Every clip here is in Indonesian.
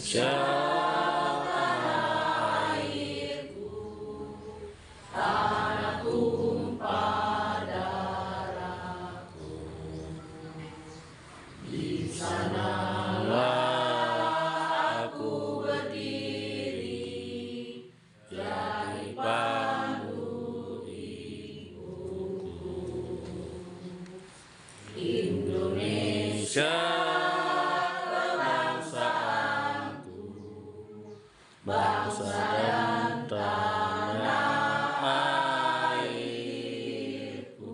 tanah airku, tanah tumpah darahku. Di sanalah aku berdiri, jadi pandu ibuku. Indonesia kebangsaanku, bangsa dan tanah airku.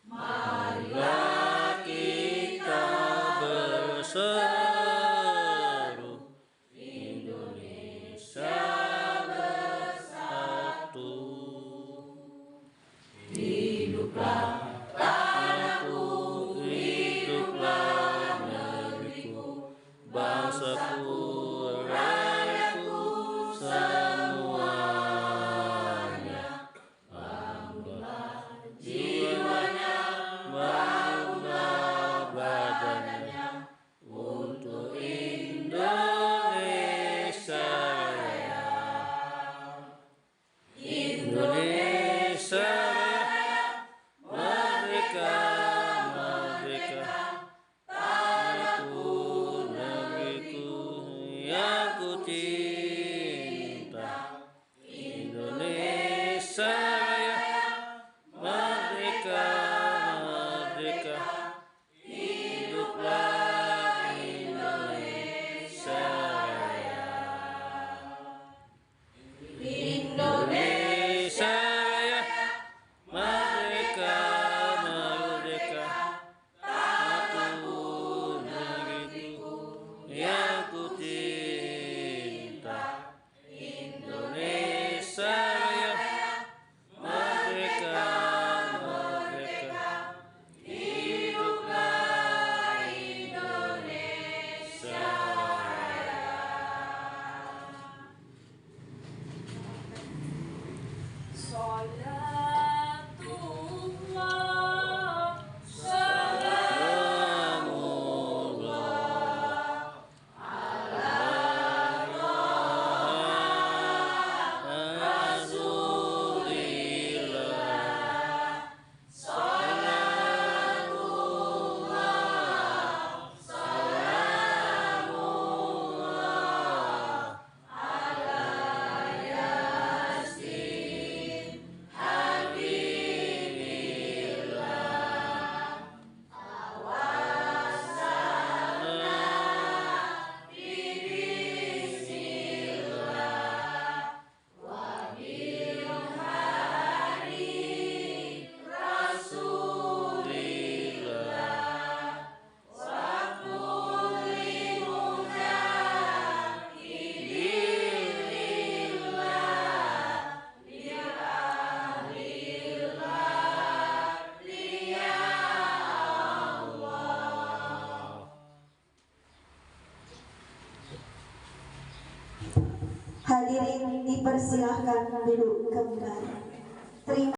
Marilah kita berseru, Indonesia bersatu. Hiduplah tanahku, hiduplah negeriku, bangsaku, rakyatku semuanya. Bangunlah jiwanya, bangunlah badannya, untuk Indonesia Raya. Indonesia Raya, merdeka, merdeka, tanahku, negeriku yang ku cinta. Indonesia Raya, merdeka, merdeka, hiduplah Indonesia Raya. Indonesia Raya, merdeka, merdeka, tanahku, negeriku yang ku cinta. Indonesia Raya, merdeka, merdeka, hiduplah Indonesia Raya. Salatullah, salamullah ala Rasulillah. Salatullah, salamullah ala Yasin Habibillah. Awasana bismillah, wa bil hari Rasulillah, wa kulli mujahidillah, li ahlillah, ya Allah. Hadirin dipersilahkan duduk kembali. Terima